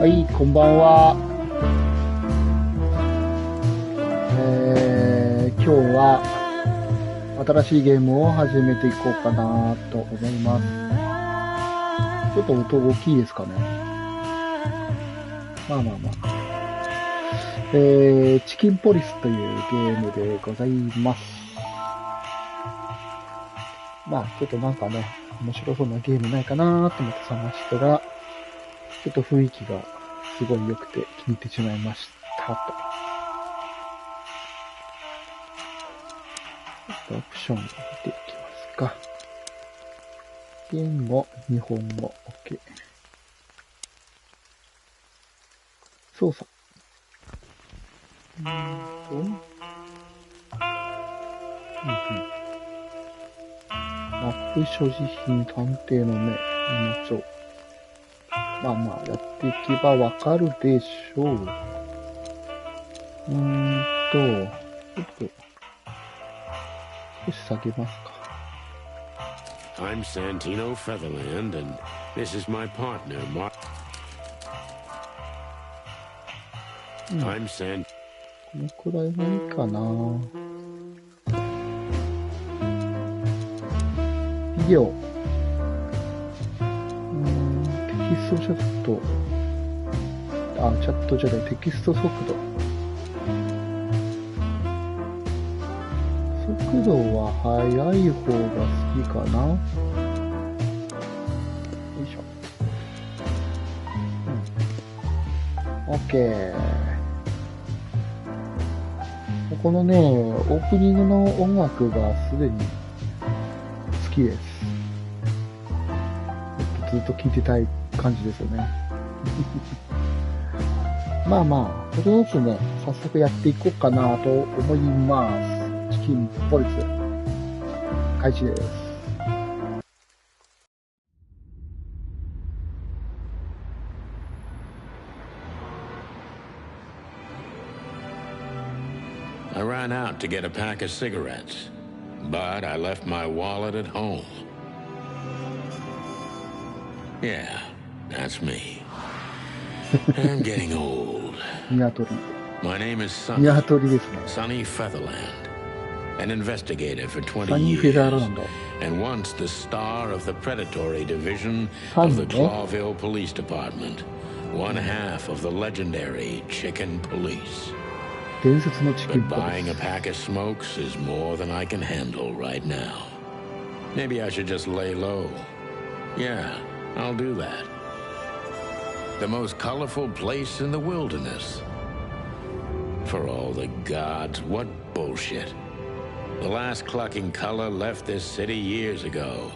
はい、こんばんは。今日は新しいゲームを始めていこうかなと思います。ちょっと音大きいですかね。まあまあまあ。チキンポリスというゲームでございます。まあ、ちょっとなんかね、面白そうなゲームないかなと思って探したら、ちょっと雰囲気がすごい良くて気に入ってしまいましたと。オプションを見ていきますか。言語、日本語、OK。操作。マップ所持品、探偵の目、荷物を。まあまあ、やっていけばわかるでしょう。ちょっと、少し下げますか。I'm Santino Featherland, and this is my partner, Mark. I'm Sant. このくらいがいいかな。ビデオ。テキストチャット。チャットじゃない、テキスト速度。速度は速い方が好きかな。よいしょ。OK。このね、オープニングの音楽がすでに好きです。ずっと聴いてたい感じですよね。まあまあ、とりあえずね、早速やっていこうかなと思います。チキンポリス、開始です。I ran out to get a pack of cigarettes, but I left my wallet at home. Yeah, that's me. I'm getting old. My name is Sonny Featherland, an investigator for 20 years, and once the star of the predatory division of the Clawville Police Department, one half of the legendary Chicken Police. But buying a pack of smokes is more than I can handle right now. Maybe I should just lay low. Yeah, I'll do that. The most colorful place in the wilderness. For all the gods, what bullshit. The last clucking color left this city years ago.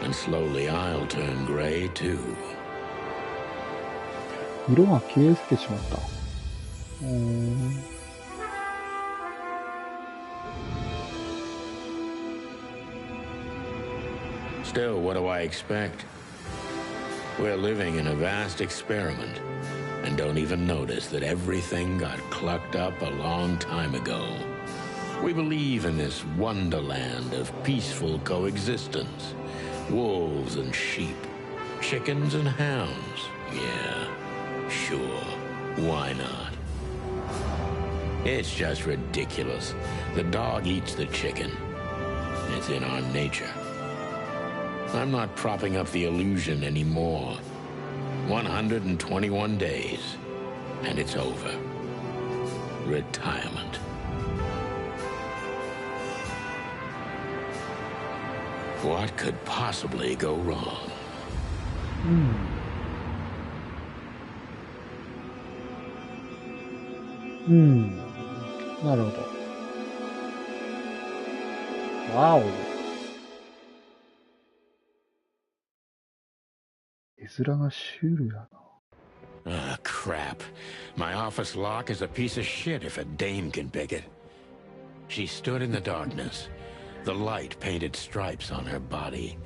And slowly I'll turn gray too. 色が消え捨ててしまった。Still, what do I expect? We're living in a vast experiment, and don't even notice that everything got clucked up a long time ago. We believe in this wonderland of peaceful coexistence. Wolves and sheep, chickens and hounds. Yeah, sure, why not? It's just ridiculous. The dog eats the chicken. It's in our nature. I'm not propping up the illusion anymore. 121 days, and it's over. Retirement. What could possibly go wrong? なるほど。わお。絵面がシュールやな。Ah, crap. My office lock is a piece of shit if a dame can pick it. She stood in the darkness. The light painted stripes on her body.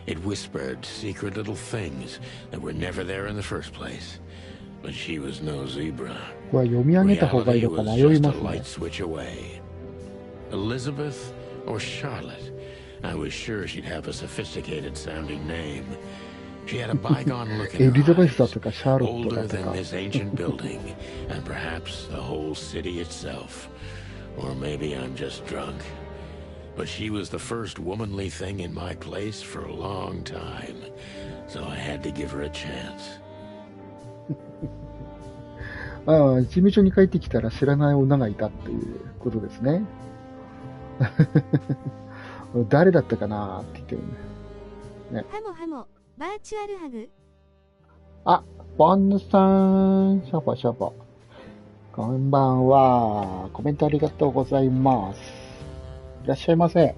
It whispered secret little things that were never there in the first place. But she was no zebra. Reality was just a light switch away. Elizabeth or Charlotte? I was sure she'd have a sophisticated sounding name. She had a bygone look エ in リ her ザベスだ eyes, とかシャーロットだ older と than か。this ancient building, and perhaps the whole city itself. Or maybe I'm just drunk. But she was the first womanly thing in my place for a long time, so I had to give her a chance. ああ、事務所に帰ってきたら知らない女がいたっていうことですね。誰だったかなって言ってるね。ハモハモ、バーチュアルハグ。あ、ボンヌさん、シャバシャバ。こんばんは。コメントありがとうございます。いらっしゃいませ。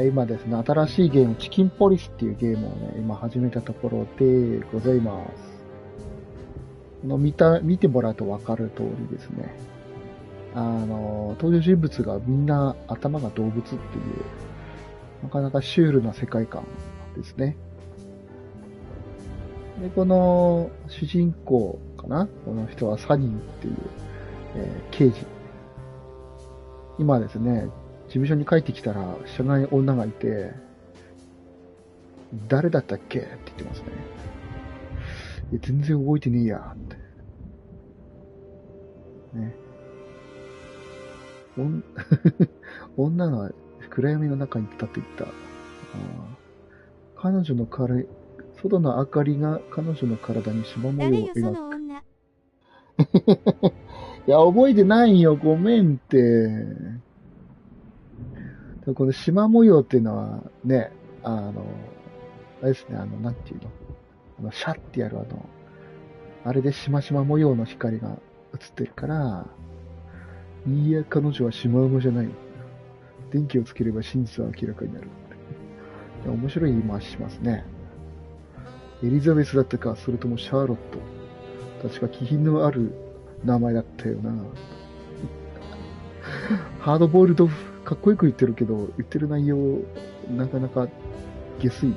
今ですね、新しいゲーム、チキンポリスっていうゲームをね、今始めたところでございます。見てもらうとわかる通りですね。登場人物がみんな頭が動物っていう、なかなかシュールな世界観ですね。で、この主人公かな？この人はサニーっていう、刑事。今ですね、事務所に帰ってきたら知らない女がいて、誰だったっけって言ってますね。全然覚えてねえやって。ね。女が暗闇の中に立っていった。彼女の外の明かりが彼女の体に縞模様を描く。いや、覚えてないよ。ごめんって。この縞模様っていうのはね、あれですね、なんていうの？シャッてやるあれでしましま模様の光が映ってるから、いや、彼女はシマウマじゃない。電気をつければ真実は明らかになる。面白い言い回ししますね。エリザベスだったか、それともシャーロット。確か気品のある名前だったよな。ハードボイルド、かっこよく言ってるけど、言ってる内容、なかなか下水。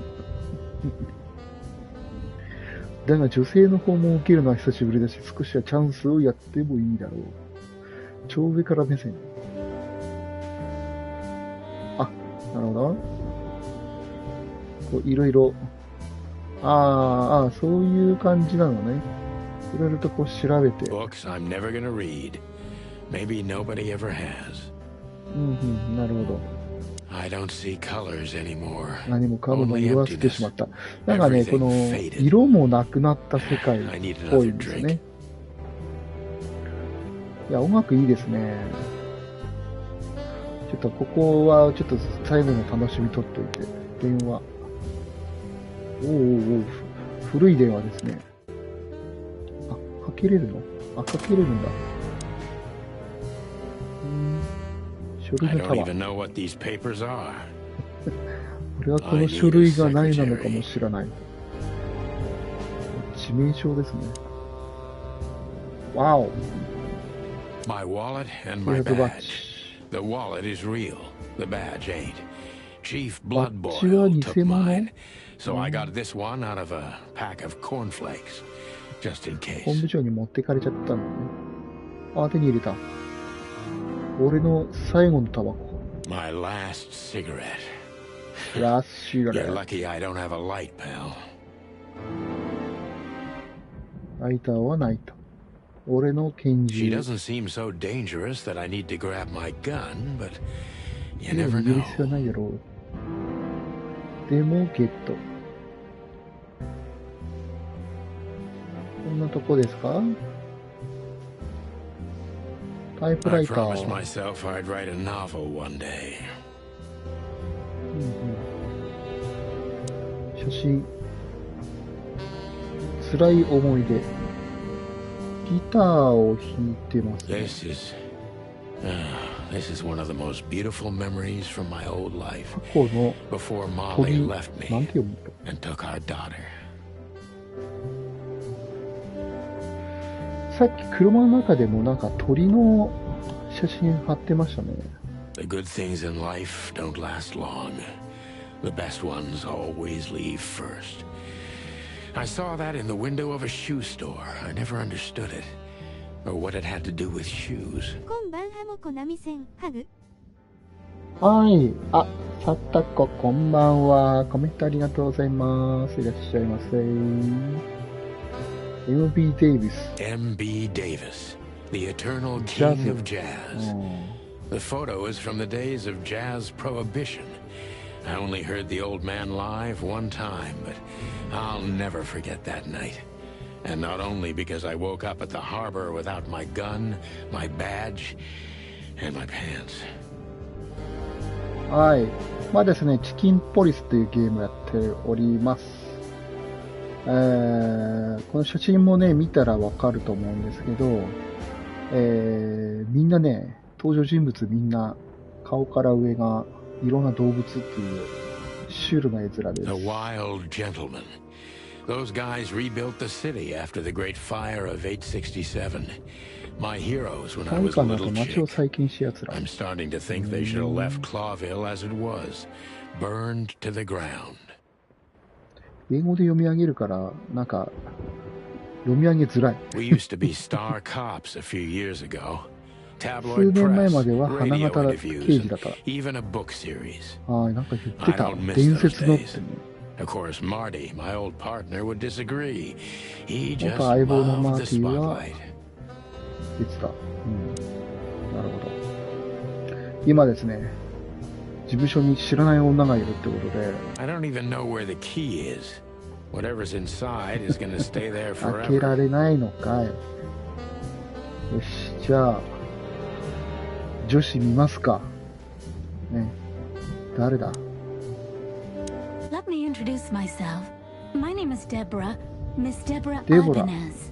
だが女性の訪問を受けるのは久しぶりだし、少しはチャンスをやってもいいだろう。超上から目線。あ、なるほど。こういろいろ。そういう感じなのね。いろいろとこう調べて。Books I'm never gonna read. Maybe nobody ever has. なるほど。I don't see colors anymore. 何もカードも色あせてしまった。なんかね、この色もなくなった世界っぽいんですね。いや、音楽いいですね。ちょっとここはちょっと最後の楽しみ取っといて。電話。古い電話ですね。かけれるの？かけれるんだ。書類の束。俺はこの書類が何なのかも知らない。致命傷ですね。わお。My wallet and my badge. The wallet is real. The badge ain't. Chief Bloodboil took mine, so I got this one out of a pack of cornflakes, just in case. 本部長に持ってかれちゃったのね。手に入れた。俺の最後のタバコ。My last cigarette. Last cigarette. You're lucky I don't have a light, pal. ライターはないと。俺の拳銃。She doesn't seem so dangerous that I need to grab my gun, but you never know. 必要ないやろう。でもゲット。こんなとこですか？タイプライター。I promised myself I'd write a novel one day. 写真。辛い思い出。ギターを弾いてますね。This is one of the most beautiful memories from my old life. 過去の Before Molly left me なんて読むの？ and took our daughter. さっき車の中でもなんか鳥の写真貼ってましたね。The good things in life don't last long. The best ones always leave first. I saw that in the window of a shoe store. I never understood it, or what it had to do with shoes. こんばんはもこなみせん、ハグ。はい。あ、さたこ、こんばんは。コメントありがとうございます。いらっしゃいませ。MB デイビス。MB Davis, the eternal king of jazz. The photo is from the days of jazz prohibition. I only heard the old man live one time, but I'll never forget that night. And not only because I woke up at the harbor without my gun, my badge, and my pants. はい。まあですね、チキンポリスというゲームやっております。この写真もね、見たらわかると思うんですけど、みんなね、登場人物みんな顔から上がいろんな動物っていうシュールな絵面です。The wild gentleman. Those guys rebuilt the city after the great fire of 867. My heroes when I was a little chick. I'm starting to think they should have left Clawville as it was, burned to the ground. 英語で読み上げるから、なんか、読み上げづらい。We used to be star cops a few years ago. 数年前までは花形刑事だった。Even a book series. はい、なんか言ってた。伝説のってね。Of course, Marty, my old partner, would disagree. He just loved the spotlight. 言ってた。なるほど。今ですね、事務所に知らない女がいるってことで。I don't even know where the key is. Whatever's inside is going to stay there forever. 開けられないのかい。よし、じゃあ、女子見ますか。ね。誰だ？Let me introduce myself. My name is Deborah. Miss Deborah Ibanez.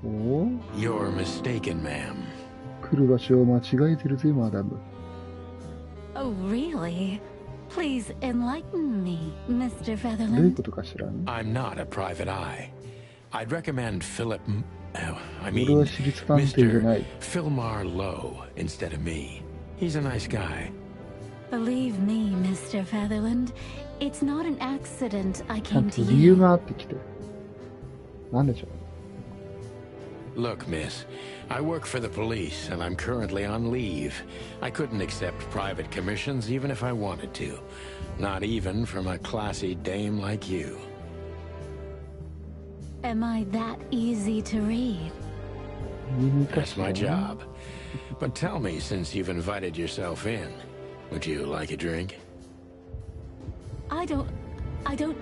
Oh? You're mistaken, ma'am. 来る場所を間違えてるぜ、マダム。Oh, really? Please enlighten me, Mr. Featherland. どういうことかしらね。I'm not a private eye. I'd recommend Philip. I mean, 俺は私立探偵じゃない。Mr. Philmar Lowe instead of me. He's a nice guy. Believe me, Mr. Featherland, it's not an accident I ちゃん came と to 理由 you. があってきて。なんでしょう。Look, miss, I work for the police and I'm currently on leave. I couldn't accept private commissions even if I wanted to. Not even from a classy dame like you. Am I that easy to read? That's my job. But tell me, since you've invited yourself in, would you like a drink? I don't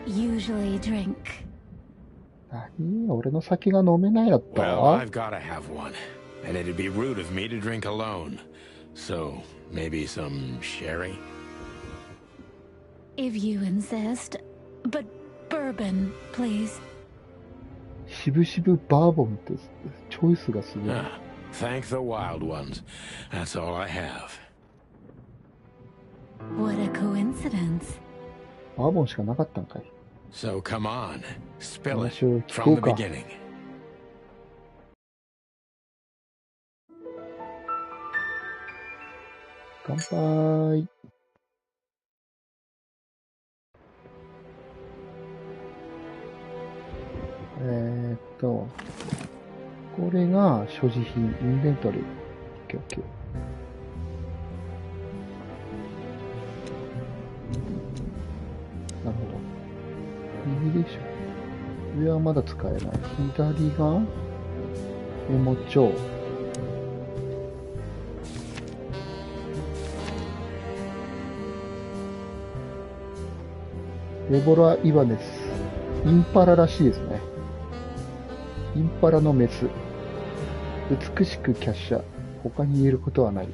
usually drink. 何？俺の酒が飲めないだった？ Well, I've gotta have one. And it'd be rude of me to drink alone. So, maybe some sherry? If you insist. But bourbon, please. 渋々バーボンってチョイスがすごい。Thank the wild ones. That's all I have. What a coincidence. バーボンしかなかったんかい。So come on, spill it 話を聞こ from う the か。beginning. 乾杯。これが所持品、インベントリー。オッケーオッケー。なるほど。右でしょ。上はまだ使えない。左がメモ帳。デボラ・イバネス。インパラらしいですね。インパラのメス。美しく華奢。他に言えることはない。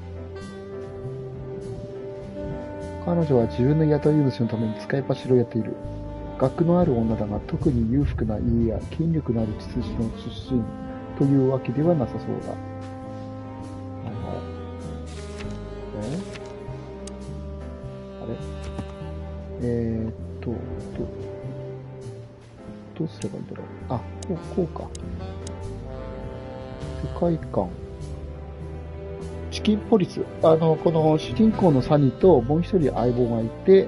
彼女は自分の雇い主のために使い走りをやっている。学のある女だが、特に裕福な家や権力のある血筋の出身というわけではなさそうだ。はいはい。あれどうすればいいんだろう。あ、こうか。世界観。チキンポリス。この主人公のサニーともう一人相棒がいて、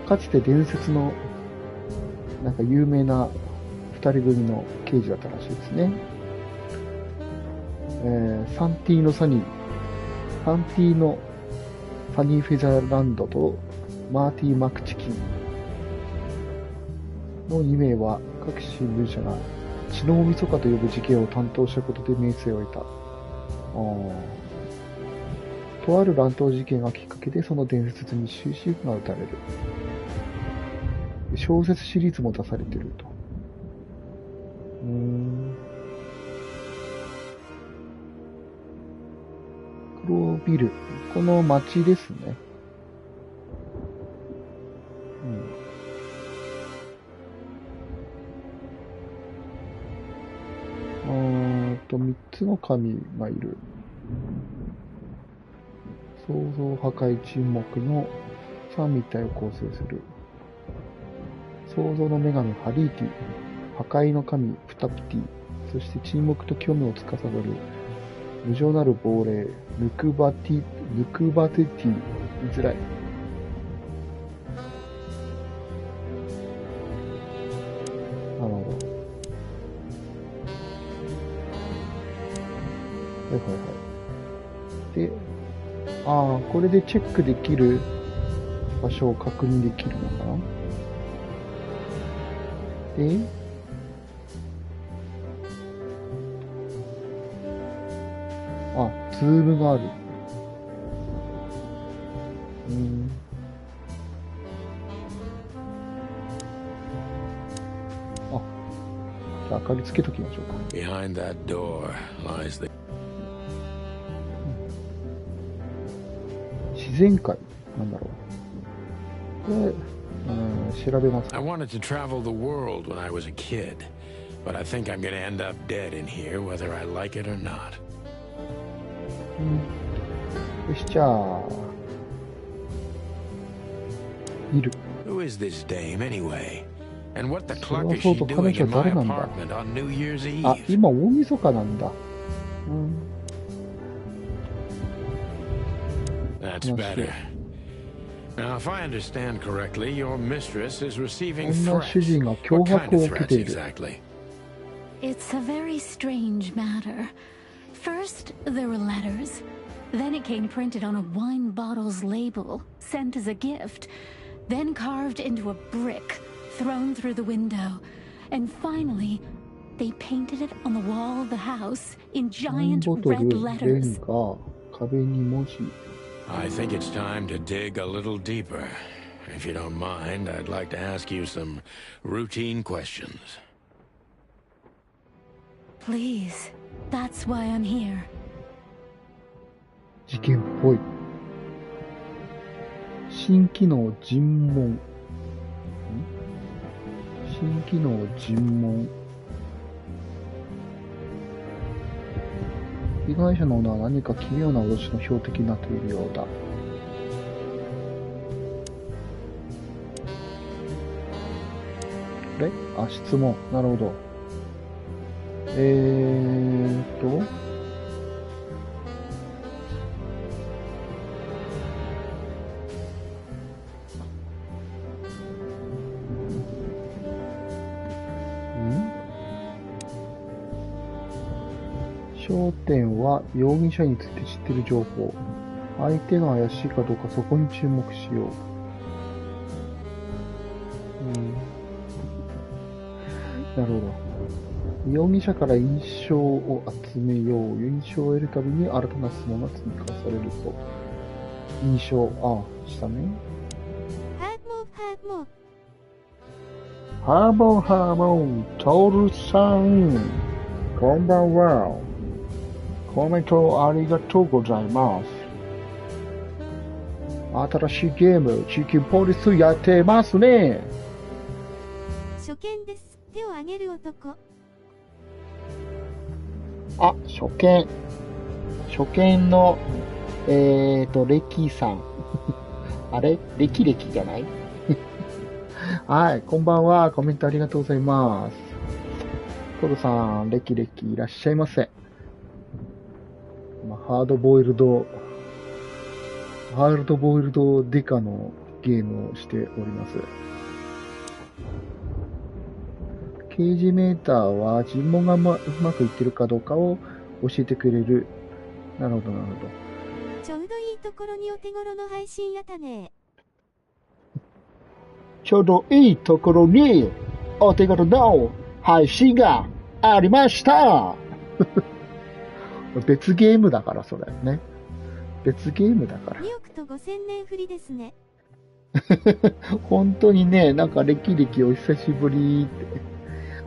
かつて伝説の、なんか有名な二人組の刑事だったらしいですね。サンティーノ・サニー。サンティーノ・ハニーフェザーランドとマーティー・マクチキンの2名は各新聞社が血の大晦日と呼ぶ事件を担当したことで名声を得た。とある乱闘事件がきっかけでその伝説に終止符が打たれる。小説シリーズも出されていると。黒ビル。この街ですね。3つの神がいる。創造、破壊、沈黙の三位一体を構成する。創造の女神ハリーティ、破壊の神プタプティ、そして沈黙と虚無を司る無常なる亡霊ヌクバテティ、言いづらい。なるほど。はいはいはい。で、これでチェックできる場所を確認できるのかな。で、ズームがある。じゃあ明かりつけときましょうか。Behind that door lies the... 自然界なんだろう。これ、調べます。I wanted to travel the world when I was a kid, but I think I'm going to end up dead in here whether I like it or not. よし、じゃあ、見る。Who is this dame anyway? And what the cluck is she doing in my apartment on New Year's Eve? 今大晦日なんだ。That's better. Now, if I understand correctly, your mistress is receiving threats. What kind of threats exactly? It's a very strange matter. First, there were letters. Then it came printed on a wine bottle's label, sent as a gift. Then carved into a brick, thrown through the window. And finally, they painted it on the wall of the house in giant red letters. I think it's time to dig a little deeper. If you don't mind, I'd like to ask you some routine questions. Please. That's why I'm here. 事件っぽい。新機能尋問。新機能尋問。被害者の女は何か奇妙な脅しの標的になっているようだ。質問。なるほど。焦点は容疑者について知っている情報。相手が怪しいかどうかそこに注目しよう。なるほど。容疑者から印象を集めよう。印象を得るたびに新たな質問が追加されると。印象、したね。ハーモン、トールさん。こんばんは。コメントありがとうございます。新しいゲーム、チキンポリスやってますね。初見です。手を挙げる男。初見。初見の、レキさん。あれレキじゃないはい、こんばんは。コメントありがとうございます。トルさん、レキいらっしゃいませ。ハードボイルドデカのゲームをしております。刑事メーターは尋問がうまくいってるかどうかを教えてくれる。なるほど。ちょうどいいいところにお手頃の配信やったね。ちょうどいいところにお手頃の配信がありました。別ゲームだからそれね。別ゲームだから。2億と5000年振りですね。本当にね、なんか歴々お久しぶりって。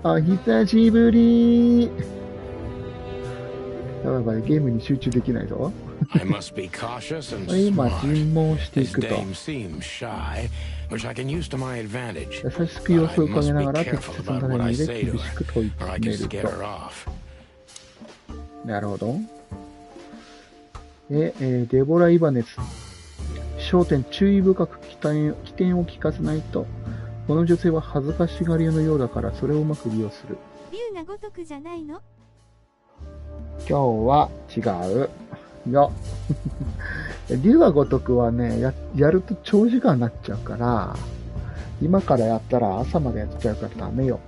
お久しぶり。やばい、ゲームに集中できないぞ。今、尋問していくと。優しく様子を伺いながら適切なタイミングで厳しく問い詰めると。なるほど。デボラ・イバネス。焦点注意深く起点を聞かせないと。この女性は恥ずかしがり屋のようだからそれをうまく利用する。竜が如くじゃないの？今日は違うよ。竜が如くはね、やると長時間になっちゃうから、今からやったら朝までやっちゃうからダメよ。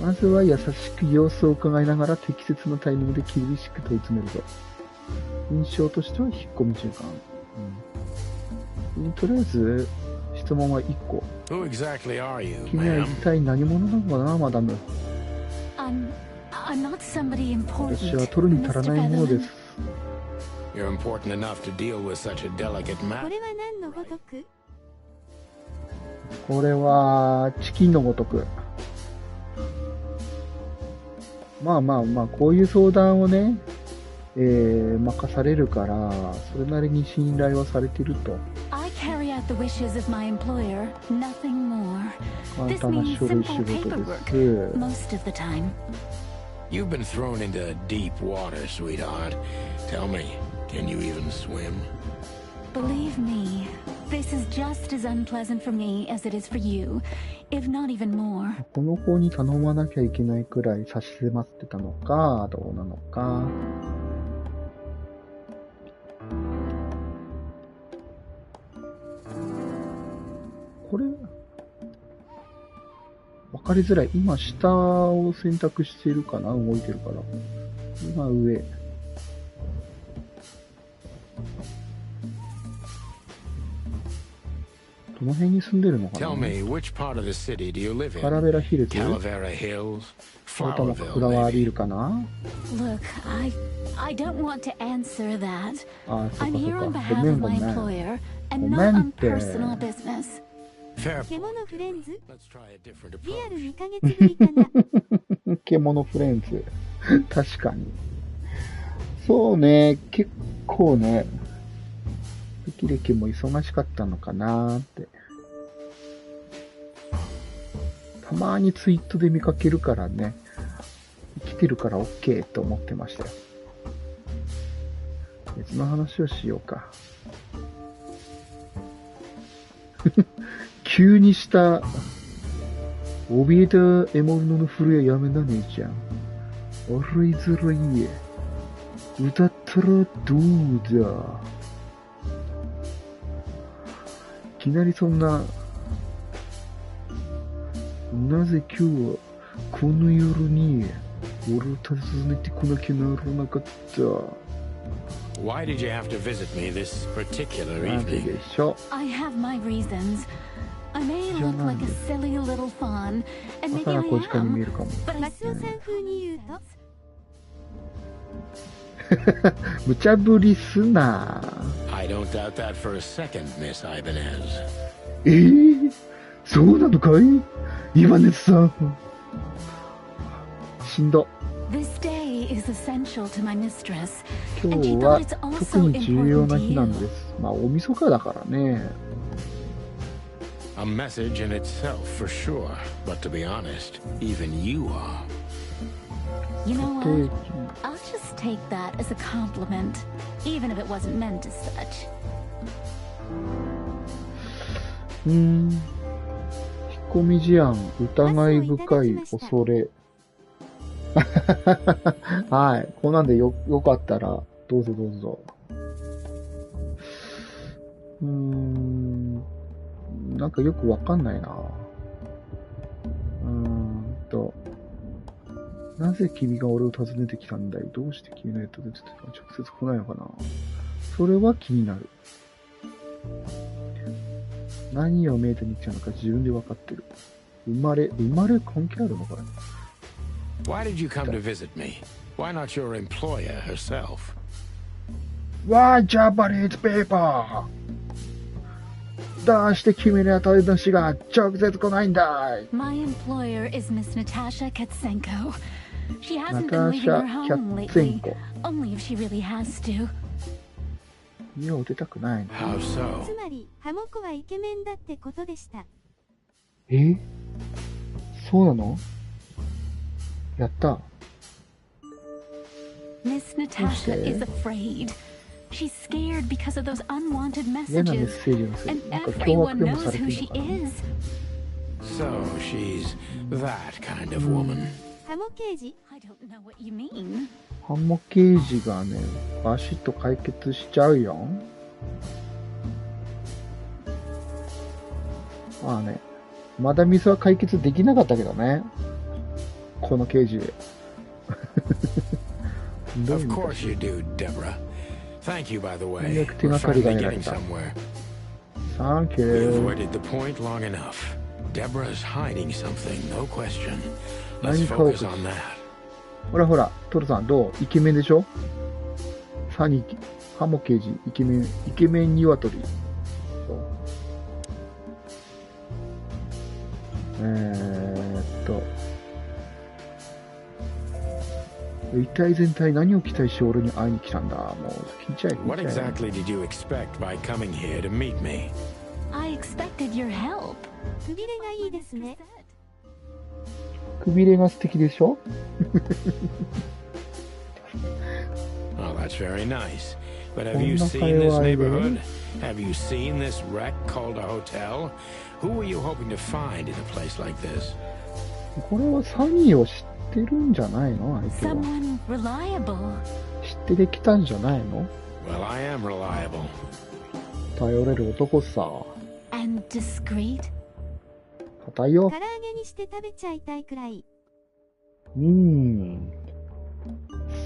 まずは優しく様子を伺いながら適切なタイミングで厳しく問い詰めるぞ。印象としては引っ込み中間。とりあえず、質問は1個。君は一体何者なのかな、マダム。私は取るに足らないものです。これは何のごとく？これは、チキンのごとく。まあ、こういう相談をね、任されるから、それなりに信頼はされてると。簡単な書類仕事です。You've been thrown into deep water, sweetheart. Tell me, can you even swim? Believe me, this is just as unpleasant for me as it is for you, if not even more. この子に頼まなきゃいけないくらい差し迫ってたのか、どうなのか。これ分かりづらい。今下を選択しているかな、動いてるから。今上。どの辺に住んでるのかな。カラベラヒルズ。それともフラワービルかな。Look, I don't want to answer that. あ、そっかそっか。I'm here on behalf of my employer and not on personal business. 獣フレンズ？リアル2ヶ月ぶりかな。獣フレンズ。確かに。そうね、結構ね、歴々も忙しかったのかなーって。たまにツイートで見かけるからね、生きてるから OK と思ってましたよ。別の話をしようか。急にした、怯えた獲物の震えやめなねえじゃん。笑いづらい。歌ったらどうだ。いきなりそんな、なぜ今日はこの夜に俺を訪ねてこなきゃならなかった。Why did you have to visit me this particular evening? I have my reasons. I may look like a silly little fawn, and maybe I am, but I still say 風に言うと無茶ぶりすな。I don't doubt that for a second, Miss Ibanez. そうなのかい？イバネスさん。しんど。This day is essential to my mistress. 今日は特に重要な日なんです。まあ大晦日だからね。A message in itself for sure, but to be honest, even you are. You know what? I'll just take that as a compliment, even if it wasn't meant as such. 引っ込み思案、疑い深い恐れ。はい。こんなんでよかったら、どうぞどうぞ。なんかよくわかんないな。なぜ君が俺を訪ねてきたんだい？どうして君のやったと直接来ないのかな？それは気になる。何を目当てに来たのか自分で分かってる。生まれ関係あるのこれ。Why did you come to visit me? Why not your employer herself? Why Japanese paper? どうして君の雇い主が直接来ないんだい？ My employer is Miss Natasha Katsenko. She hasn't been leaving her home lately. Only if she really has to. 家を出たくないの。How so? つまり、ハモコはイケメンだってことでした。そうなの？やった。Miss Natasha is afraid. She's scared because of those unwanted messages. And everyone knows who she is. So she's that kind of woman. ハモ刑事？ I don't know what you mean. ハモ刑事がね、バシッと解決しちゃうよ。まあね、まだミスは解決できなかったけどね。この刑事で。Of course you do, Deborah. Thank you, by the way. よく手がかりが得られた。Thank you. We avoided the point long enough. Deborah's hiding something, no question. Let's focus on that. ほらほら、トロさんどう？イケメンでしょ？ハモ刑事、イケメン鶏。一体全体何を期待して俺に会いに来たんだ？もう聞いちゃえ。What exactly did you expect by coming here to meet me? I expected your help. くびれがいいですね。くびれが素敵でしょ？ Oh, that's very nice. But have you seen this neighborhood? Have you seen this wreck called a hotel? Who were you hoping to find in a place like this? これはサニーを知ってるんじゃないの？相手は。Someone reliable. 知ってできたんじゃないの？ Well, I am reliable. 頼れる男さ。And discreet. 硬いよ。唐揚げにして食べちゃいたいくらい。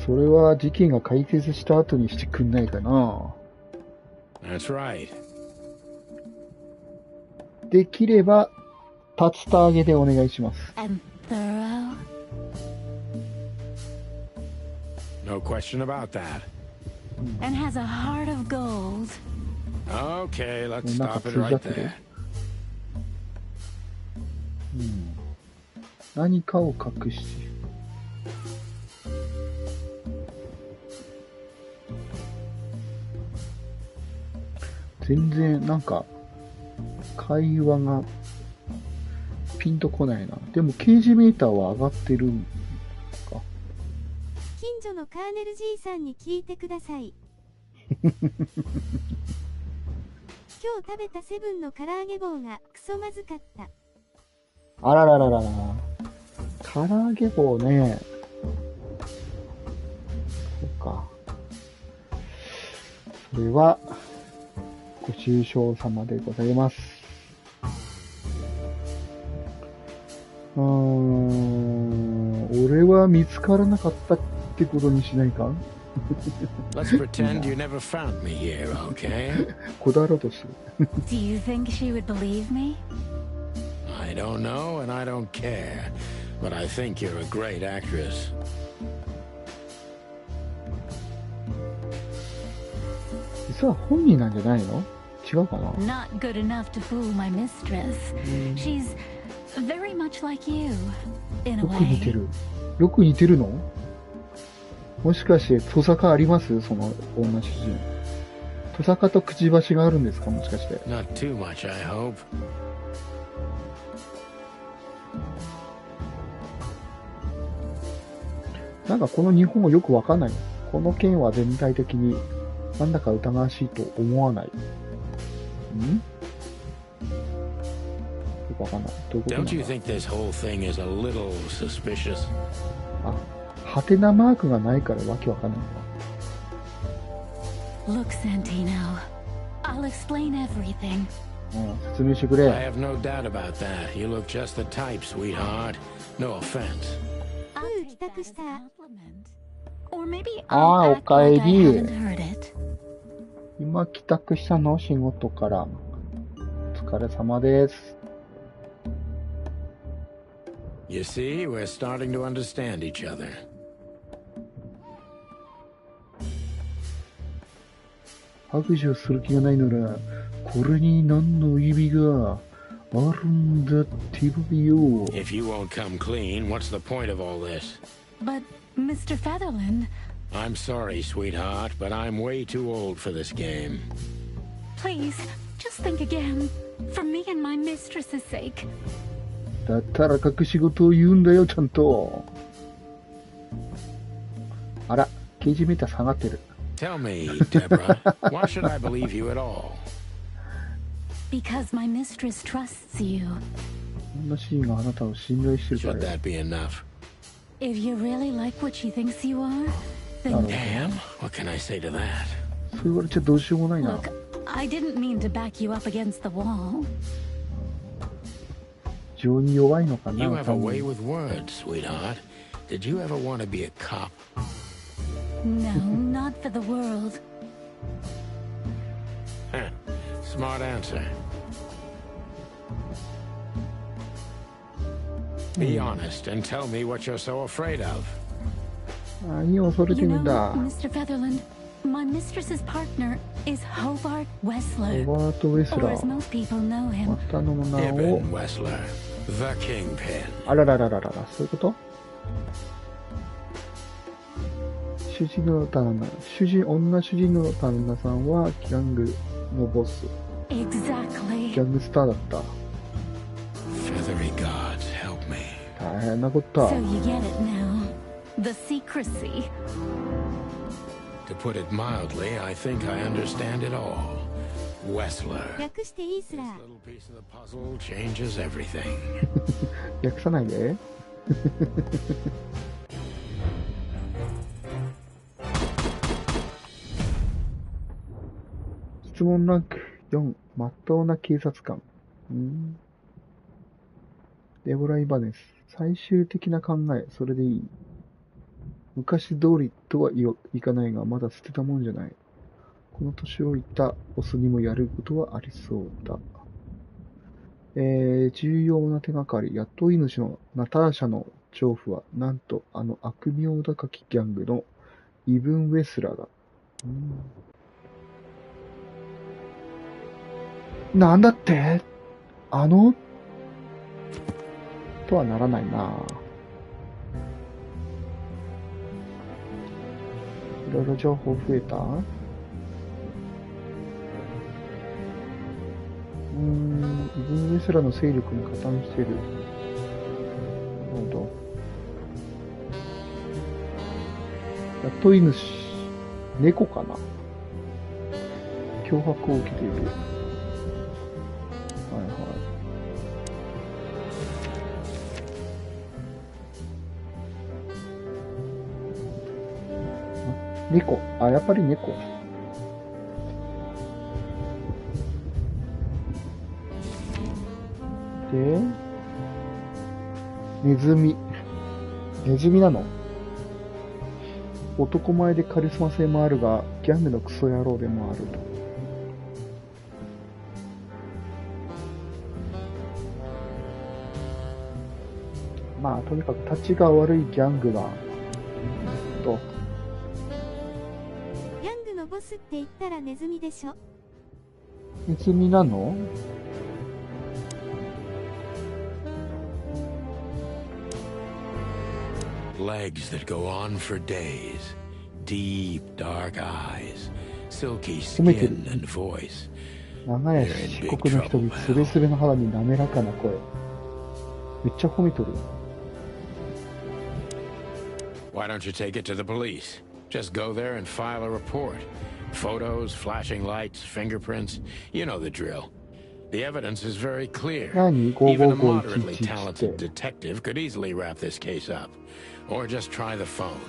それは事件が解決した後にしてくんないかな。That's right. できれば、竜田揚げでお願いします。And thorough. No question about that. And has a heart of gold. Okay, let's stop it right there. 何かを隠している。全然なんか会話がピンとこないな。でも刑事メーターは上がってるんか。近所のカーネル爺さんに聞いてください。今日食べたセブンの唐揚げ棒がクソまずかった。あららららら。唐揚げ棒ね。そうか。それはご愁傷様でございます。俺は見つからなかったってことにしないか？ Let's pretend you never found me here, okay? こだわろうとしてる。Do you think she would believe me? I don't know and I don't care, but I think you're a great actress. 実は本人なんじゃないの？違うかな？ Not good enough to fool my mistress. She's very much like you, in a よく似て way. る。よく似てるの？もしかしてトサカあります？その女主人。トサカとくちばしがあるんですか？もしかして。Not too much, I hope. なんかこの日本語よくわかんない。この件は全体的になんだか疑わしいと思わない。よくわかんない。どういうことなんだ？ Don't you think this whole thing is a little suspicious? あ、ハテナマークがないからわけわかんないんだ。 Look, Santino, I'll explain everything. 説明してくれ。 I have no doubt about that. You look just the type, sweetheart. No offense. 帰宅した。ああ、おかえり。今帰宅したの仕事から。お疲れ様です。You see, we're starting to understand each other. 白状する気がないなら、これに何の意味があるんだってばよ。If you won't come clean, what's the point of all this? But, Mr. Featherland... I'm sorry, sweetheart, but I'm way too old for this game. Please, just think again. For me and my mistress's sake. だったら隠し事を言うんだよ、ちゃんと。あら、刑事メーター下がってる。Tell me, Deborah, why should I believe you at all? Because my mistress trusts you. こんなシーンがあなたを信頼してるから Should よ。 that be enough? If you really like what she thinks you are, なるほ then... ど。 Damn, what can I say to that? そう言われちゃどうしようもないな。 Look, I didn't mean to back you up against the wall. 情に弱いのかな。 You have a way with words, sweetheart. Did you ever want to be a cop? No, not for the world. Huh. Smart answer. Be honest and tell me what you're so afraid of. 何を恐れて You る know, んだ。 Mr. Featherland, my mistress's partner is Hobart ロ Wessler. バート・ウェス Or ラ as ー。 most people know ま him. たの名を。 Ibn Wessler, the kingpin. あらららららら、そういうこと？主人の旦那、女主人の旦那さんはギャングのボス。 Exactly. ギャングスターだった。 Feathery gods, help me. 大変なことだ。 So you get it now. The secrecy. To put it mildly, I think I understand it all. Wessler. 略していいすら。 This little piece of the puzzle changes everything. 訳さないで。質問ランク4、まっとうな警察官。デボラ・イバネス。最終的な考え、それでいい。昔通りとはいかないが、まだ捨てたもんじゃない。この年老いたオスにもやることはありそうだ。重要な手がかり。雇い主のナターシャの調布は、なんとあの悪名高きギャングのイブン・ウェスラーだ。なんだってとはならないな。いろいろ情報増えた？イブン・ウェスラの勢力に加担してる。なるほど。雇い主、猫かな？脅迫を受けている。はいはい。猫。あ、やっぱり猫。で、ネズミ。ネズミなの？男前でカリスマ性もあるが、ギャングのクソ野郎でもあると。まあ、とにかく立ちが悪いギャングだ。と。ギャングのボスって言ったらネズミでしょ。ネズミなの？Legs that go on for days, deep dark eyes, silky skin and voice. 長屋漆黒の瞳、スレスレの肌に滑らかな声。めっちゃ褒めとる。Why don't you take it to the police? Just go there and file a report. Photos, flashing lights, fingerprints. You know the drill. The evidence is very clear. 何 Even a moderately 55511 talented って。 detective could easily wrap this case up. Or just try the phone.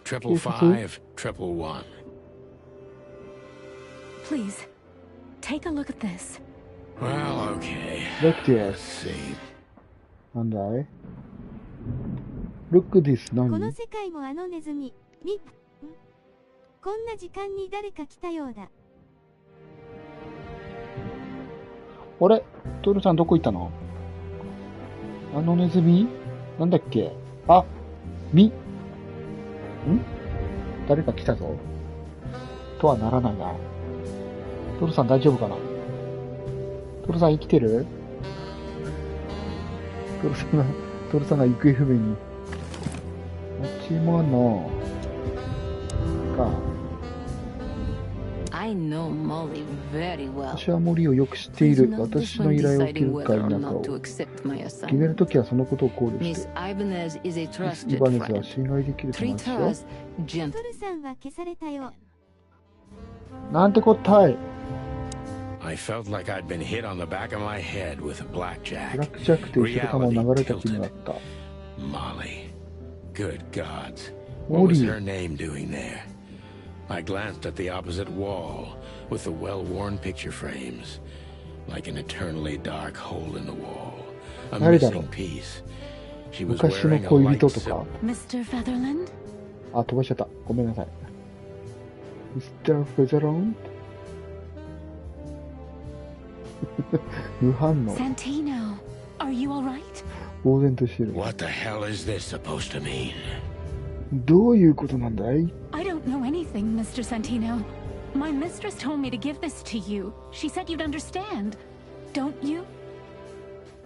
555-111. Please, take a look at this. Well, okay. Look Let's this. see. なんだい Look this 何？この世界もあのネズミ、こんな時間に誰か来たようだ。あれトルさんどこ行ったの？あのネズミなんだっけ？あ、誰か来たぞ。とはならないな。トルさん大丈夫かな？トルさん生きてる？トルさんが行方不明に。持ち物か。私は森をよく知っている。私の依頼を受けるか否かを決めるときはそのことを考慮して。ミス・イバネズは信頼できると思いますよ。トルさんは消されたよ。なんてこったい。I felt like I'd been hit on the back of my head with a blackjack. ブラックジャックで後ろ玉を流れた気になった。Molly. Good gods. What was her name doing there? I glanced at the opposite wall with the well-worn picture frames, like an eternally dark hole in the wall. A missing piece. She was wearing a light silk. Mr. Featherland? あ、飛ばしちゃった。ごめんなさい。Mr. Featherland? 無反応。Santino, are you all right? 呆然としてる。What the hell is this supposed to mean? どういうことなんだい？ I don't know anything, Mr. Santino. My mistress told me to give this to you. She said you'd understand. Don't you?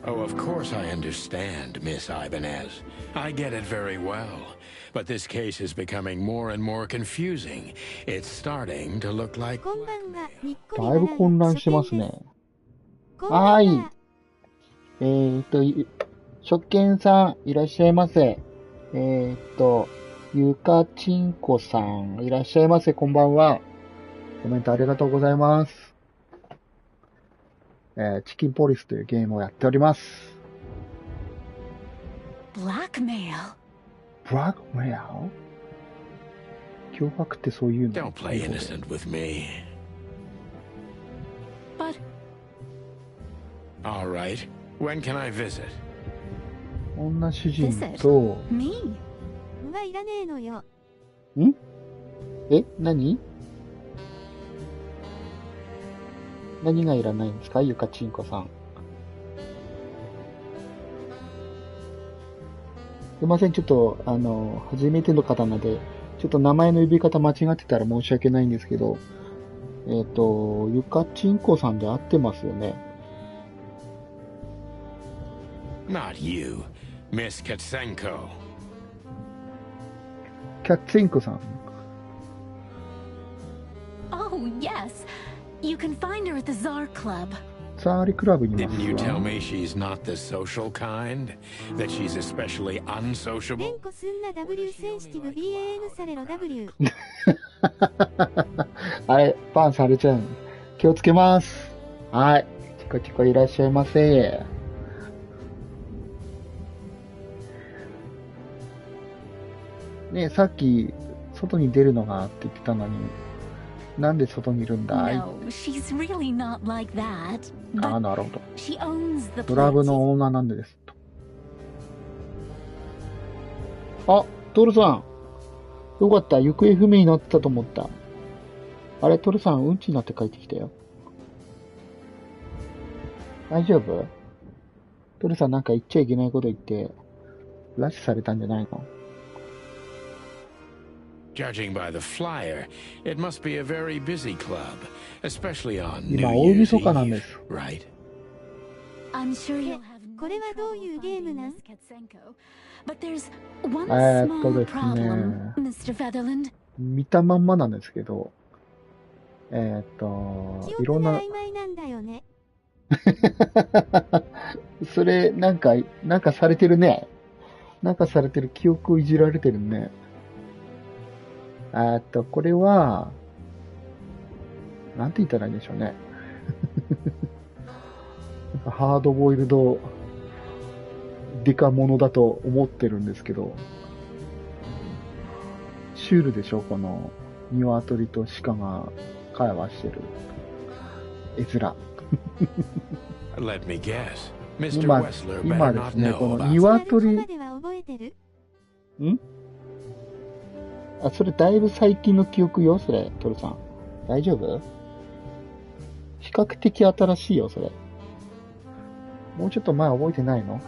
Oh, of course I understand, Miss Ibanez. I get it very well. But this case is becoming more and more confusing. It's starting to look like... こんばんは。だいぶ混乱してますね。はい。食券さん、いらっしゃいませ。ゆかちんこさん、いらっしゃいませ。こんばんは。コメントありがとうございます。チキンポリスというゲームをやっております。Blackmail? Blackmail? 脅迫ってそういうの？ Don't play innocent with me. But... All right. When can I visit? 女主人と... Me? はいらねえのよ。ん？何がいらないんですか、ゆかちんこさん。すいません、ちょっと、初めての方なので、ちょっと名前の呼び方間違ってたら申し訳ないんですけど、ゆかちんこさんで合ってますよね。Not you, Miss Katsenko. キャッツェンコさん。Oh, yes. You can find her at the Tsar Club. ザーリクラブにいます Didn't you わ。 tell me she's not the social kind? That she's especially 連 unsociable? 呼すんな W センシティブ BAN されろ W。あれ、バンされちゃう。気をつけます。はい。チコチコいらっしゃいませ。ねえ、さっき、外に出るのがって言ってたのに、なんで外にいるんだい？ No, she's really not like that. ああ、 But なるほど。 she owns the ドラブ place. のオーナーなんでですと。あ、トルさん。よかった。行方不明になってたと思った。あれ、トルさん、うんちになって帰ってきたよ。大丈夫？トルさんなんか言っちゃいけないこと言って、拉致されたんじゃないの？ Judging by the flyer, it must be a very busy club, especially on New 今、大 Year's 晦日なんで Eve, す。 right? I'm sure you'll have これはどういうゲームなん？ But there's one で small す problem, ね。 Mr. Featherland. 見たまんまなんですけど、記いろんな、憶が曖昧なんだよね。それ、なんかされてるね。なんかされてる。記憶をいじられてるね。これは、なんて言ったらいいんでしょうね。なんかハードボイルド、デカモノだと思ってるんですけど、シュールでしょ、この、鶏と鹿が会話してる絵面。Let me guess. Mr. 今 Wessler 今 better で not すね、こ know の about それ鶏ま、では覚えてる？んあ、それだいぶ最近の記憶よ、それ、トルさん。大丈夫？比較的新しいよ、それ。もうちょっと前覚えてないの？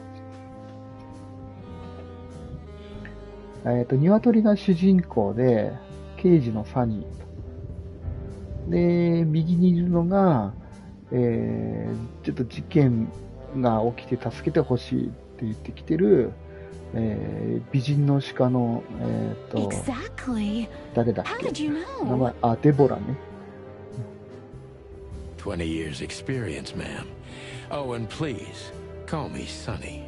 鶏が主人公で、刑事のサニー。で、右にいるのが、ちょっと事件が起きて助けてほしいって言ってきてる、美人の鹿の、Exactly. 誰だっ How け did you 名 know? 前、あ、デボラね。20 years experience, ma'am. Oh, and please, call me Sonny.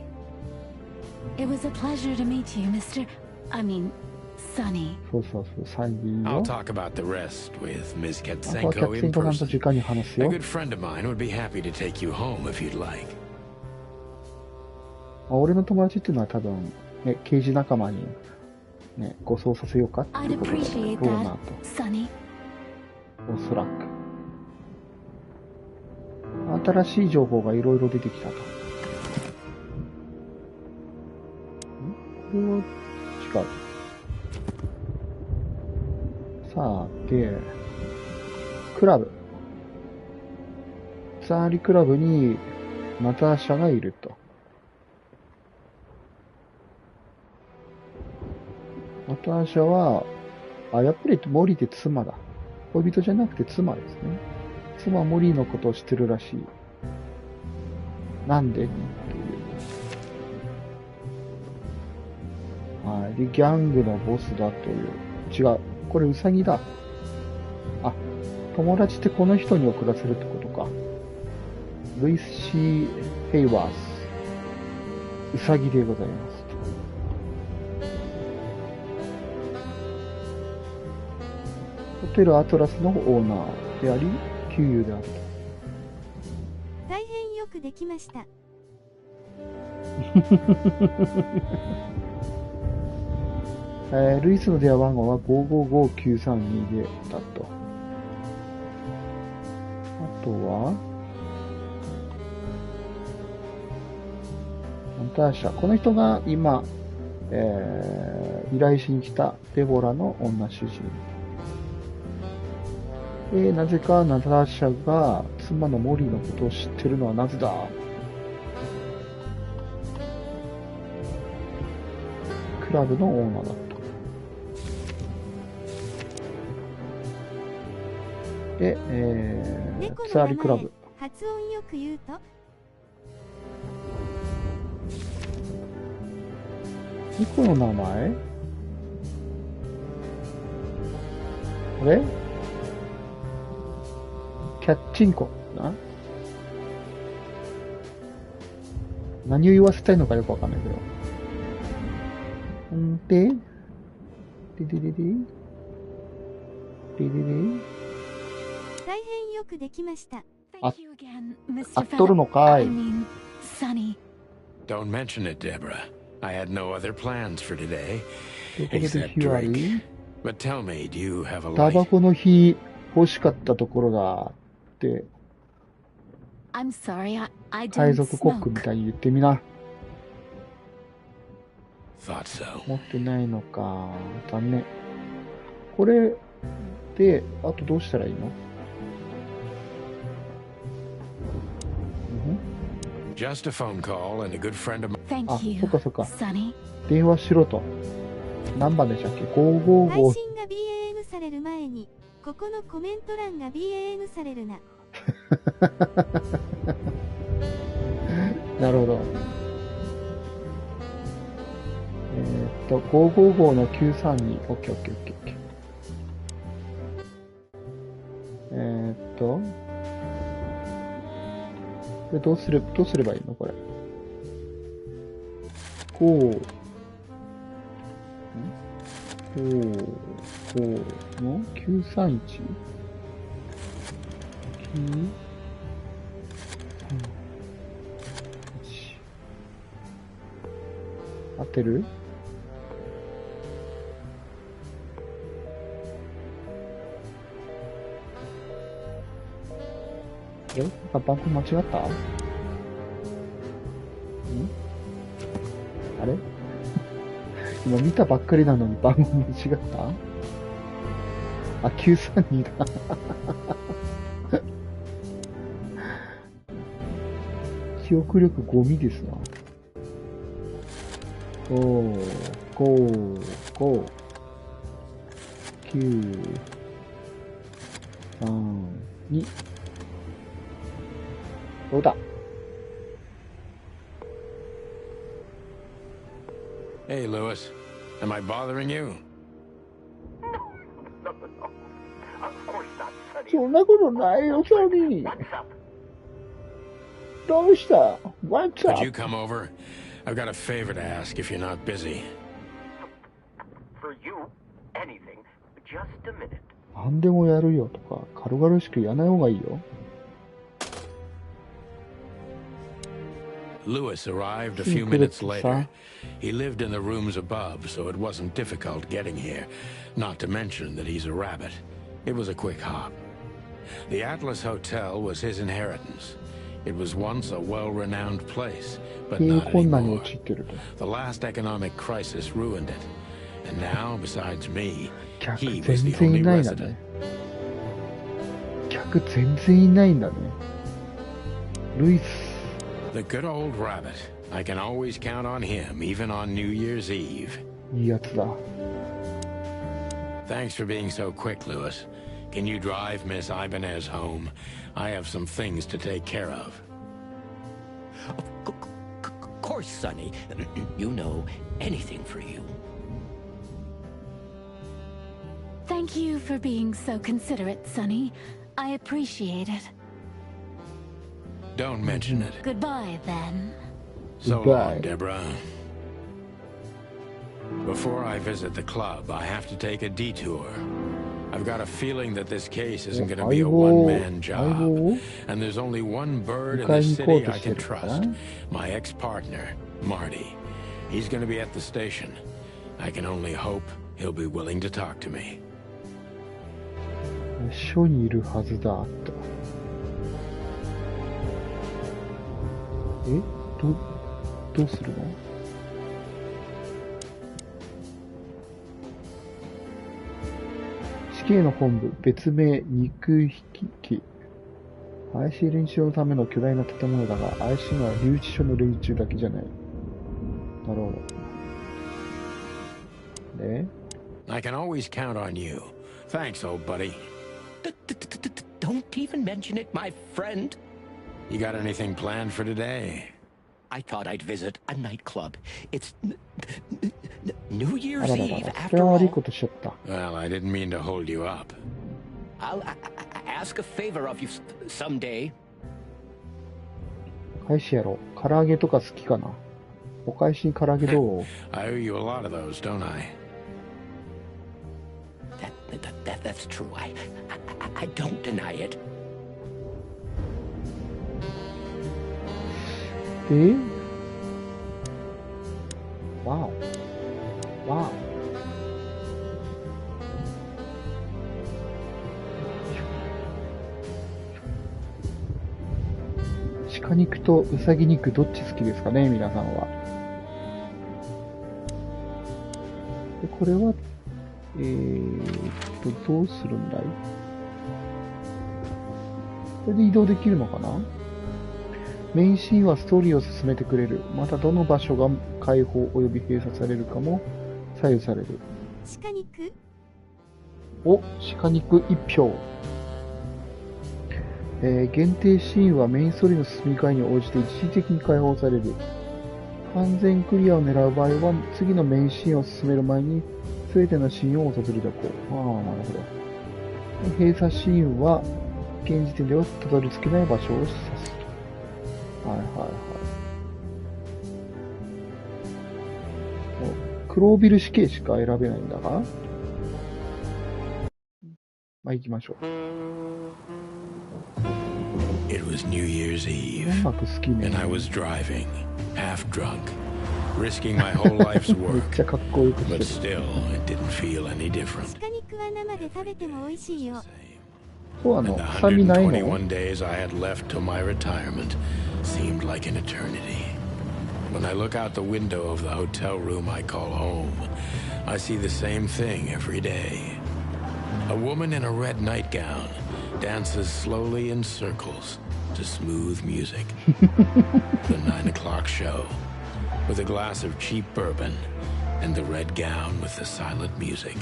It was a pleasure to meet you, I mean, Sonny. そうそうそう、サニー I'll よ。talk about the rest with Ms. あとはキャ Katsenko プテ in ンコさんと person. 直に話す A よ。good friend of mine would be happy to take you home if you'd like. 俺の友達っていうのは多分、ね、刑事仲間に、ね、護送させようかってい I'd うことだろ appreciate うな that, と。Sonny. おそらく。新しい情報がいろいろ出てきたと。これは違う。さて、クラブ。ツァーリクラブにナターシャがいると。ナターシャは、やっぱりモリーって妻だ。恋人じゃなくて妻ですね。妻はモリーのことを知ってるらしい。なんでっていう。はい。で、ギャングのボスだという。違う。これウサギだ。あ、友達ってこの人に送らせるってことか。ルイス・シー・ヘイワース。ウサギでございます。ホテルアトラスのオーナーであり、給油であると。大変よくできました。ルイスの電話番号は555932でだと。あとは、ナターシャ。この人が今、依頼しに来たデボラの女主人。なぜかナターシャが妻のモリーのことを知ってるのはなぜだ？クラブのオーナーだと。で、ツァーリクラブ。発音よく言うと猫の名前？あれ？キャッチンコな？何を言わせたいのかよくわかんないけど。んで、大変よくできました。あっとるのかい。Don't mention it, Deborah. I had no other plans for today, ということで except 火割 drink. り。 But tell me, do you have a タバ light? コの火欲しかったところだって、 I'm sorry, I 海 don't 賊コックみ smoke. たいに言ってみな。 Thought so. 持ってないのか。残念。これで、あとどうしたらいいの？ Just a phone call and a good friend of mine. Thank you, そっかそっか。 Sonny. 電話しろと。何番でしたっけ？ 配 555。信が BAN される前にここのコメント欄が BAN されるな。なるほど。555の932。オッケーオッケーオッケーオッケー。これどうすればいいのこれ。5の 931？ 合ってる？なんか番号間違った？あれ今見たばっかりなのに番号間違った？あ、932だ。記憶力ゴミですな。5、5、5、9、3、2。どうだ？ Hey, Lewis. Am I bothering you? そんなことないよ、ソニー。どうした？ What's Could up? you come over? I've got a favor to ask if you're not busy. For you, anything. Just a minute. 何でもやるよとか、軽々しくやらない方がいいよ。Lewis arrived a few minutes later. He lived in the rooms above, so it wasn't difficult getting here. Not to mention that he's a rabbit. It was a quick hop. The Atlas Hotel was his inheritance. It was once a well-renowned place, but not anymore. The last economic crisis ruined it. And now, besides me, he was the only resident. 客全然いないんだね。ルイス。The good old rabbit. I can always count on him, even on New Year's Eve. いいやつだ。Thanks for being so quick, Lewis. Can you drive Miss Ibanez home? I have some things to take care of. Of course, Sonny. You know, anything for you. Thank you for being so considerate, Sonny. I appreciate it. Don't mention it. Goodbye, then. So long, Deborah. Before I visit the club, I have to take a detour. I've got a feeling that this case isn't going to be a one-man job. And there's only one bird in the city I can trust. My ex-partner, Marty. He's going to be at the station. I can only hope he'll be willing to talk to me. 署にいるはずだと。どうするの？死刑の本部、別名肉引き機。怪しい練習のための巨大な建物だが、怪しいのは留置所の連中だけじゃない。なるほど。で I can always count on you. Thanks, old buddy. Don't even mention it, my friend. You got anything planned for today? I thought I'd visit a nightclub. It's New Year's Eve after all. Well, I didn't mean to hold you up. I'll ask a favor of you someday. 返しやろう。唐揚げとか好きかな。お返しに唐揚げどう？ I owe you a lot of those, don't I? That's true. I don't deny it. で、わお。わお。鹿肉とうさぎ肉どっち好きですかね、皆さんは。でこれは、どうするんだい？これで移動できるのかな？メインシーンはストーリーを進めてくれる。またどの場所が開放及び閉鎖されるかも左右される。鹿肉。お、鹿肉1票。限定シーンはメインストーリーの進み具合に応じて一時的に開放される。完全クリアを狙う場合は次のメインシーンを進める前に全てのシーンを訪れておこう。ああ、なるほど。閉鎖シーンは現時点ではたどり着けない場所を指す。はいはいはい。クロービル死刑しか選べないんだが。まあ行きましょう。It was New Year's Eve, and I was driving, half drunk, risking my whole life's work, but still, it didn't feel any different. And the 121 days I had left till my retirement seemed like an eternity. when I look out the window of the hotel room I call home, I see the same thing every day. A woman in a red nightgown dances slowly in circles to smooth music. The 9 o'clock show, with a glass of cheap bourbon and the red gown with the silent music.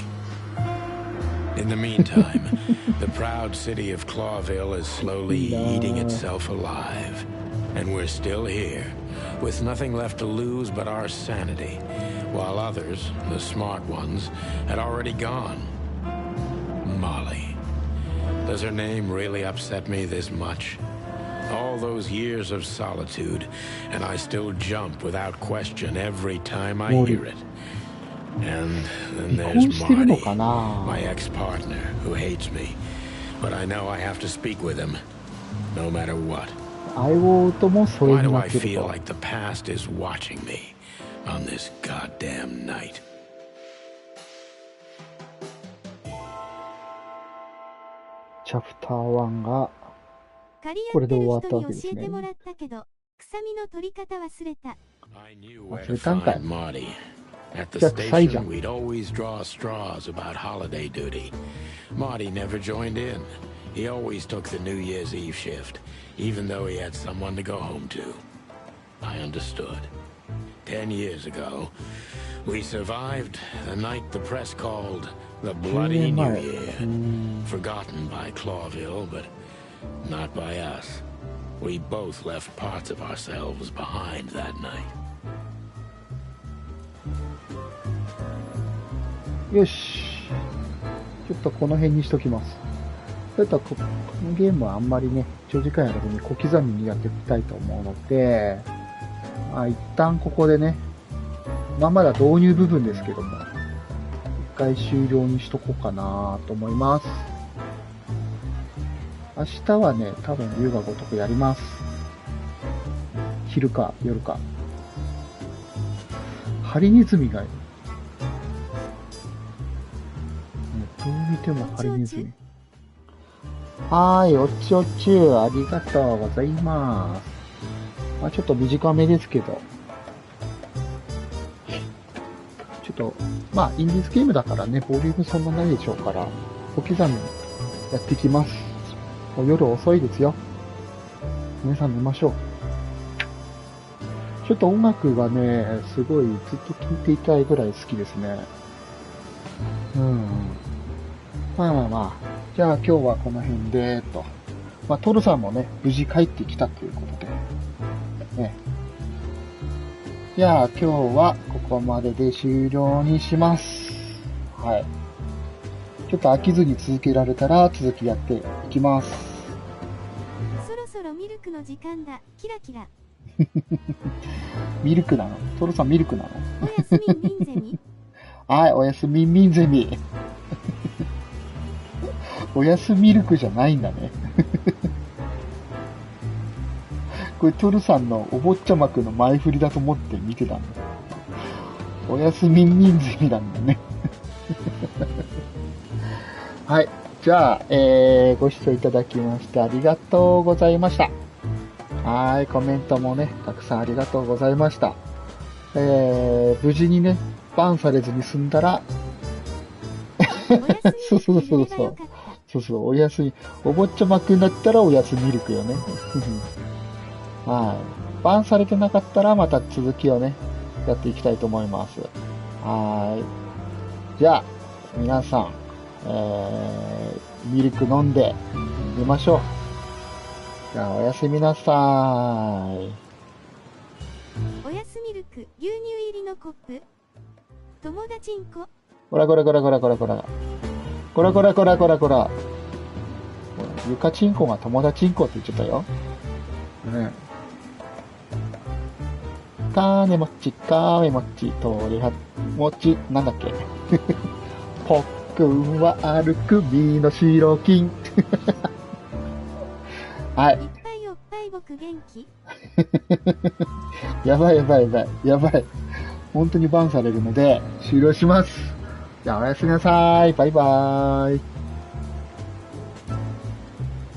In the meantime, the proud city of Clawville is slowly eating itself alive. And we're still here, with nothing left to lose but our sanity, while others, the smart ones, had already gone. Molly. Does her name really upset me this much? All those years of solitude, and I still jump without question every time I hear it. And then there's Marty, my ex-partner, who hates me. But I know I have to speak with him, no matter what. Why do I feel like the past is watching me on this goddamn night? チャプター1がこれで終わったわけですね。教えてもらったけど、臭みの取り方忘れた。忘れたんかい。At the station, we'd always draw straws about holiday duty. Marty never joined in. He always took the New Year's Eve shift, even though he had someone to go home to. I understood. 10 years ago, we survived the night the press called the Bloody New Year. Forgotten by Clawville, but not by us. We both left parts of ourselves behind that night. よし。ちょっとこの辺にしときます。それとこのゲームはあんまりね、長時間やらずに小刻みにやっていきたいと思うので、一旦ここでね、まだ導入部分ですけども、一回終了にしとこうかなと思います。明日はね、多分龍が如くやります。昼か夜か。ハリネズミがいる。どう見てもハリネズミ。はーい、おっちおっちゅう、ありがとうございます。ちょっと短めですけど。ちょっと、インディーズゲームだからね、ボリュームそんなないでしょうから、小刻みにやっていきます。もう夜遅いですよ。皆さん寝ましょう。ちょっと音楽がね、すごいずっと聴いていたいぐらい好きですね。じゃあ今日はこの辺で、トルさんもね、無事帰ってきたということで。ね。じゃあ今日はここまでで終了にします。はい。ちょっと飽きずに続けられたら続きやっていきます。そろそろミルクの時間だ。キラキラ。ミルクなの？トルさんミルクなの？おやすみんみんゼミ。はい、おやすみんみんゼミ。おやすミルクじゃないんだね。これトルさんのお坊ちゃまくんの前振りだと思って見てたんだ。おやすみんみんゼミなんだね。はい。じゃあ、ご視聴いただきましてありがとうございました。はい。コメントもね、たくさんありがとうございました。無事にね、バンされずに済んだら、そう、おやすみ。お坊ちゃまくんだったらおやすミルクよね。はい。バンされてなかったらまた続きをね、やっていきたいと思います。はい。じゃあ、皆さん、ミルク飲んで寝ましょう。じゃあ、おやすみなさーい。おやすミルク、牛乳入りのコップ。友達んこ。こら。ゆかちんこが友達んこって言っちゃったよ。ね。かねもち、鳥はもち、なんだっけ。ぽっくんは歩く身の白金。はい。いっぱいおっぱい僕元気。やばい。本当にバンされるので終了します。じゃあおやすみなさい。バイバーイ。